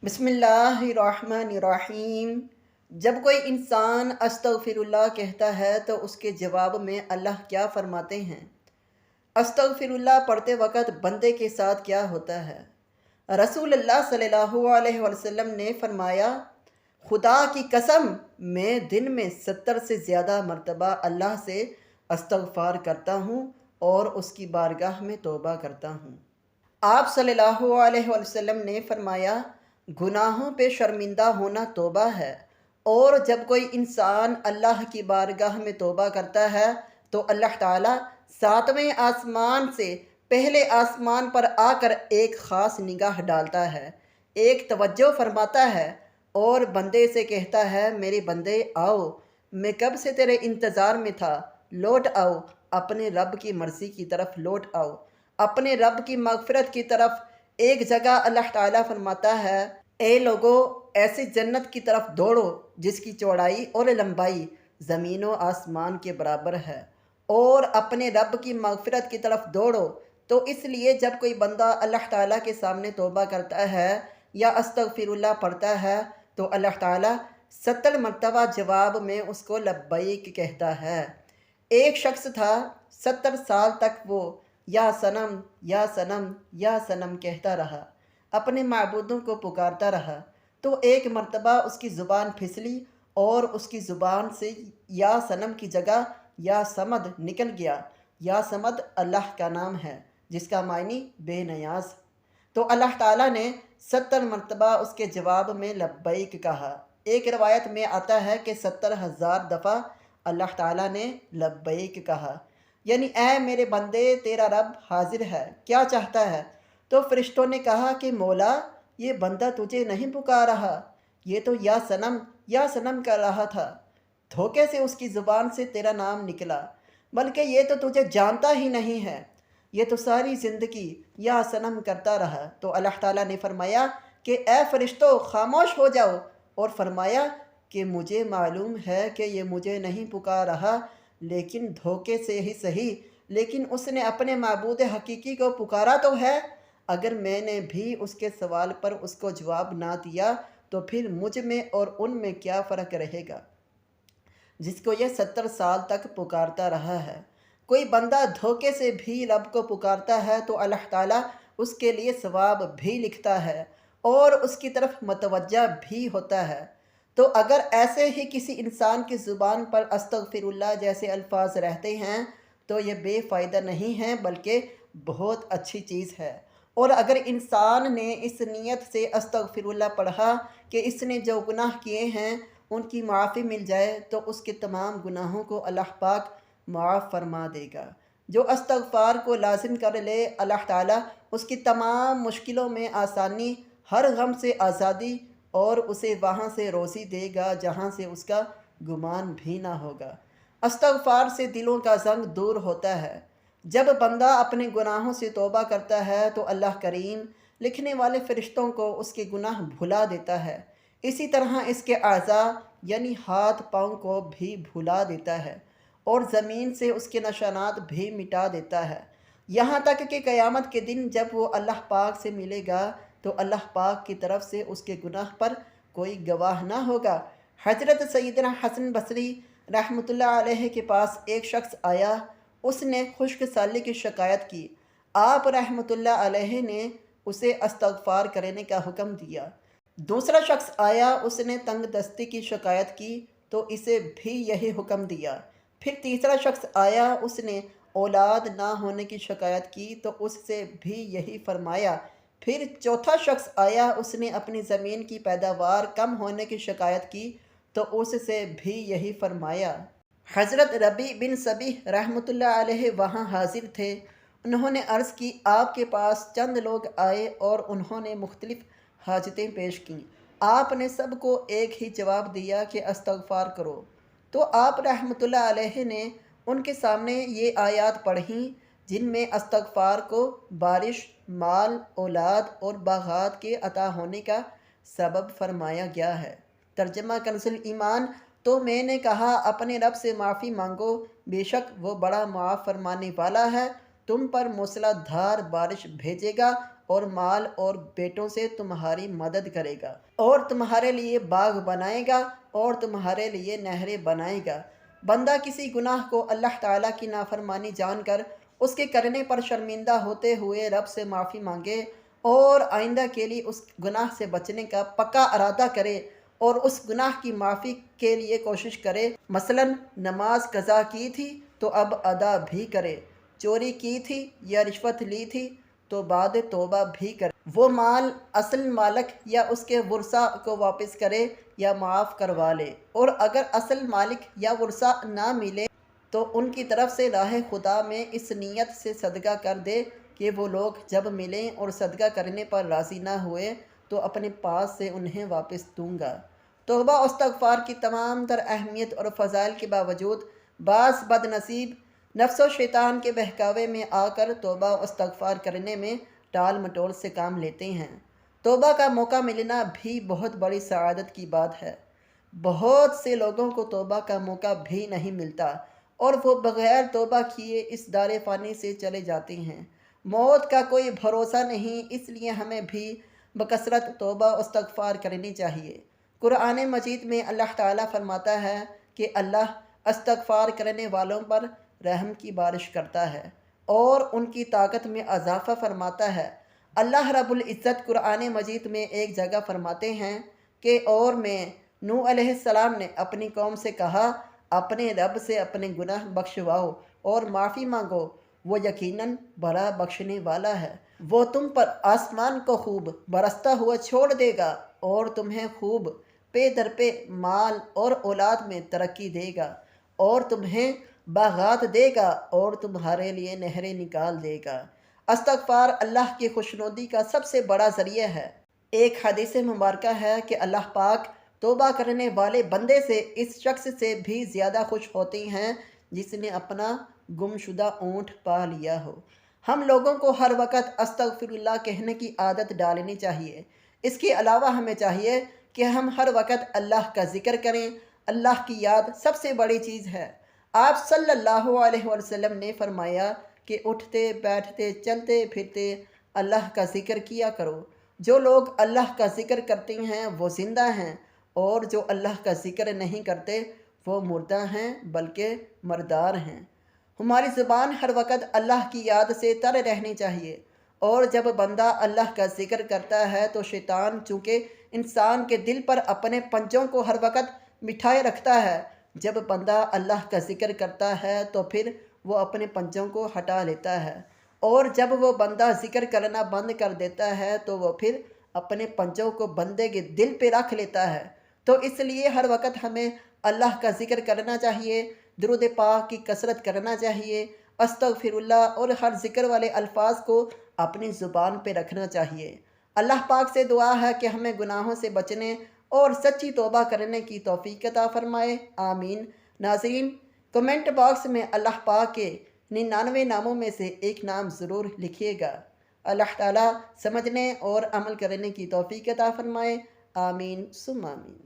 بسم اللہ الرحمن الرحیم۔ جب کوئی انسان استغفر اللہ کہتا ہے تو اس کے جواب میں اللہ کیا فرماتے ہیں؟ استغفر اللہ پڑھتے وقت بندے کے ساتھ کیا ہوتا ہے؟ رسول اللہ صلی اللہ علیہ وسلم نے فرمایا، خدا کی قسم میں دن میں 70 سے زیادہ مرتبہ اللہ سے استغفار کرتا ہوں اور اس کی بارگاہ میں توبہ کرتا ہوں۔ آپ صلی اللہ علیہ وسلم نے فرمایا، گناہوں پہ شرمندہ ہونا توبہ ہے، اور جب کوئی انسان اللہ کی بارگاہ میں توبہ کرتا ہے تو اللہ تعالیٰ 7ویں آسمان سے پہلے آسمان پر آ کر ایک خاص نگاہ ڈالتا ہے، ایک توجہ فرماتا ہے اور بندے سے کہتا ہے، میرے بندے آؤ، میں کب سے تیرے انتظار میں تھا، لوٹ آؤ، اپنے رب کی مرضی کی طرف لوٹ آؤ، اپنے رب کی مغفرت کی طرف۔ ایک جگہ اللہ تعالیٰ فرماتا ہے، اے لوگو، ایسی جنت کی طرف دوڑو جس کی چوڑائی اور لمبائی زمین و آسمان کے برابر ہے، اور اپنے رب کی مغفرت کی طرف دوڑو۔ تو اس لیے جب کوئی بندہ اللہ تعالیٰ کے سامنے توبہ کرتا ہے یا استغفر اللہ پڑھتا ہے تو اللہ تعالیٰ 70 مرتبہ جواب میں اس کو لبیک کہتا ہے۔ ایک شخص تھا، 70 سال تک وہ یا صنم یا صنم یا صنم کہتا رہا، اپنے معبودوں کو پکارتا رہا۔ تو ایک مرتبہ اس کی زبان پھسلی اور اس کی زبان سے یا صنم کی جگہ یا صمد نکل گیا۔ یا صمد اللہ کا نام ہے جس کا معنی بے نیاز۔ تو اللہ تعالیٰ نے 70 مرتبہ اس کے جواب میں لبیک کہا۔ ایک روایت میں آتا ہے کہ 70,000 دفعہ اللہ تعالیٰ نے لبیک کہا، یعنی اے میرے بندے، تیرا رب حاضر ہے، کیا چاہتا ہے؟ تو فرشتوں نے کہا کہ مولا، یہ بندہ تجھے نہیں پکار رہا، یہ تو یا صنم کر رہا تھا، دھوکے سے اس کی زبان سے تیرا نام نکلا، بلکہ یہ تو تجھے جانتا ہی نہیں ہے، یہ تو ساری زندگی یا صنم کرتا رہا۔ تو اللہ تعالیٰ نے فرمایا کہ اے فرشتوں، خاموش ہو جاؤ، اور فرمایا کہ مجھے معلوم ہے کہ یہ مجھے نہیں پکار رہا، لیکن دھوکے سے ہی صحیح، لیکن اس نے اپنے معبود حقیقی کو پکارا تو ہے۔ اگر میں نے بھی اس کے سوال پر اس کو جواب نہ دیا تو پھر مجھ میں اور ان میں کیا فرق رہے گا جس کو یہ 70 سال تک پکارتا رہا ہے۔ کوئی بندہ دھوکے سے بھی رب کو پکارتا ہے تو اللہ تعالیٰ اس کے لیے ثواب بھی لکھتا ہے اور اس کی طرف متوجہ بھی ہوتا ہے۔ تو اگر ایسے ہی کسی انسان کی زبان پر استغفر اللہ جیسے الفاظ رہتے ہیں تو یہ بے فائدہ نہیں ہیں، بلکہ بہت اچھی چیز ہے۔ اور اگر انسان نے اس نیت سے استغفر اللہ پڑھا کہ اس نے جو گناہ کیے ہیں ان کی معافی مل جائے تو اس کے تمام گناہوں کو اللہ پاک معاف فرما دے گا۔ جو استغفار کو لازم کر لے، اللہ تعالیٰ اس کی تمام مشکلوں میں آسانی، ہر غم سے آزادی، اور اسے وہاں سے روزی دے گا جہاں سے اس کا گمان بھی نہ ہوگا۔ استغفار سے دلوں کا زنگ دور ہوتا ہے۔ جب بندہ اپنے گناہوں سے توبہ کرتا ہے تو اللہ کریم لکھنے والے فرشتوں کو اس کے گناہ بھلا دیتا ہے، اسی طرح اس کے اعضاء یعنی ہاتھ پاؤں کو بھی بھلا دیتا ہے، اور زمین سے اس کے نشانات بھی مٹا دیتا ہے، یہاں تک کہ قیامت کے دن جب وہ اللہ پاک سے ملے گا تو اللہ پاک کی طرف سے اس کے گناہ پر کوئی گواہ نہ ہوگا۔ حضرت سیدنا حسن بصری رحمۃ اللہ علیہ کے پاس ایک شخص آیا، اس نے خشک سالی کی شکایت کی۔ آپ رحمۃ اللہ علیہ نے اسے استغفار کرنے کا حکم دیا۔ دوسرا شخص آیا، اس نے تنگ دستی کی شکایت کی تو اسے بھی یہی حکم دیا۔ پھر تیسرا شخص آیا، اس نے اولاد نہ ہونے کی شکایت کی تو اس سے بھی یہی فرمایا۔ پھر چوتھا شخص آیا، اس نے اپنی زمین کی پیداوار کم ہونے کی شکایت کی تو اس سے بھی یہی فرمایا۔ حضرت ربیع بن صبیح رحمۃ اللہ علیہ وہاں حاضر تھے۔ انہوں نے عرض کی، آپ کے پاس چند لوگ آئے اور انہوں نے مختلف حاجتیں پیش کیں، آپ نے سب کو ایک ہی جواب دیا کہ استغفار کرو۔ تو آپ رحمۃ اللہ علیہ نے ان کے سامنے یہ آیات پڑھیں جن میں استغفار کو بارش، مال، اولاد اور باغات کے عطا ہونے کا سبب فرمایا گیا ہے۔ ترجمہ کنز ایمان۔ تو میں نے کہا، اپنے رب سے معافی مانگو، بے شک وہ بڑا معاف فرمانے والا ہے، تم پر موسلا دھار بارش بھیجے گا اور مال اور بیٹوں سے تمہاری مدد کرے گا، اور تمہارے لیے باغ بنائے گا اور تمہارے لیے نہریں بنائے گا۔ بندہ کسی گناہ کو اللہ تعالیٰ کی نافرمانی جان کر اس کے کرنے پر شرمندہ ہوتے ہوئے رب سے معافی مانگے اور آئندہ کے لیے اس گناہ سے بچنے کا پکا ارادہ کرے اور اس گناہ کی معافی کے لیے کوشش کرے، مثلا نماز قضا کی تھی تو اب ادا بھی کرے، چوری کی تھی یا رشوت لی تھی تو بعد توبہ بھی کرے، وہ مال اصل مالک یا اس کے ورثاء کو واپس کرے یا معاف کروا لے، اور اگر اصل مالک یا ورثاء نہ ملے تو ان کی طرف سے راہ خدا میں اس نیت سے صدقہ کر دے کہ وہ لوگ جب ملیں اور صدقہ کرنے پر راضی نہ ہوئے تو اپنے پاس سے انہیں واپس دوں گا۔ توبہ و استغفار کی تمام تر اہمیت اور فضائل کے باوجود بعض بد نصیب نفس و شیطان کے بہکاوے میں آ کر توبہ و استغفار کرنے میں ٹال مٹول سے کام لیتے ہیں۔ توبہ کا موقع ملنا بھی بہت بڑی سعادت کی بات ہے۔ بہت سے لوگوں کو توبہ کا موقع بھی نہیں ملتا اور وہ بغیر توبہ کیے اس دار فانی سے چلے جاتے ہیں۔ موت کا کوئی بھروسہ نہیں، اس لیے ہمیں بھی بکثرت توبہ و استغفار کرنی چاہیے۔ قرآن مجید میں اللہ تعالیٰ فرماتا ہے کہ اللہ استغفار کرنے والوں پر رحم کی بارش کرتا ہے اور ان کی طاقت میں اضافہ فرماتا ہے۔ اللہ رب العزت قرآن مجید میں ایک جگہ فرماتے ہیں کہ اور میں نوح علیہ السلام نے اپنی قوم سے کہا، اپنے رب سے اپنے گناہ بخشواؤ اور معافی مانگو، وہ یقیناً بڑا بخشنے والا ہے۔ وہ تم پر آسمان کو خوب برستا ہوا چھوڑ دے گا اور تمہیں خوب پے در پے مال اور اولاد میں ترقی دے گا، اور تمہیں باغات دے گا اور تمہارے لیے نہریں نکال دے گا۔ استغفار اللہ کی خوشنودی کا سب سے بڑا ذریعہ ہے۔ ایک حدیث مبارکہ ہے کہ اللہ پاک توبہ کرنے والے بندے سے اس شخص سے بھی زیادہ خوش ہوتی ہیں جس نے اپنا گمشدہ اونٹ پا لیا ہو۔ ہم لوگوں کو ہر وقت استغفر اللہ کہنے کی عادت ڈالنی چاہیے۔ اس کے علاوہ ہمیں چاہیے کہ ہم ہر وقت اللہ کا ذکر کریں۔ اللہ کی یاد سب سے بڑی چیز ہے۔ آپ صلی اللہ علیہ وسلم نے فرمایا کہ اٹھتے بیٹھتے چلتے پھرتے اللہ کا ذکر کیا کرو۔ جو لوگ اللہ کا ذکر کرتے ہیں وہ زندہ ہیں، اور جو اللہ کا ذکر نہیں کرتے وہ مردہ ہیں بلکہ مردار ہیں۔ ہماری زبان ہر وقت اللہ کی یاد سے تر رہنی چاہیے، اور جب بندہ اللہ کا ذکر کرتا ہے تو شیطان چونکہ انسان کے دل پر اپنے پنجوں کو ہر وقت بٹھائے رکھتا ہے، جب بندہ اللہ کا ذکر کرتا ہے تو پھر وہ اپنے پنجوں کو ہٹا لیتا ہے، اور جب وہ بندہ ذکر کرنا بند کر دیتا ہے تو وہ پھر اپنے پنجوں کو بندے کے دل پہ رکھ لیتا ہے۔ تو اس لیے ہر وقت ہمیں اللہ کا ذکر کرنا چاہیے، درود پاک کی کثرت کرنا چاہیے، استغفر اللہ اور ہر ذکر والے الفاظ کو اپنی زبان پہ رکھنا چاہیے۔ اللہ پاک سے دعا ہے کہ ہمیں گناہوں سے بچنے اور سچی توبہ کرنے کی توفیق عطا فرمائے، آمین۔ ناظرین، کمنٹ باکس میں اللہ پاک کے 99 ناموں میں سے ایک نام ضرور لکھیے گا۔ اللہ تعالیٰ سمجھنے اور عمل کرنے کی توفیق عطا فرمائے، آمین ثم آمین۔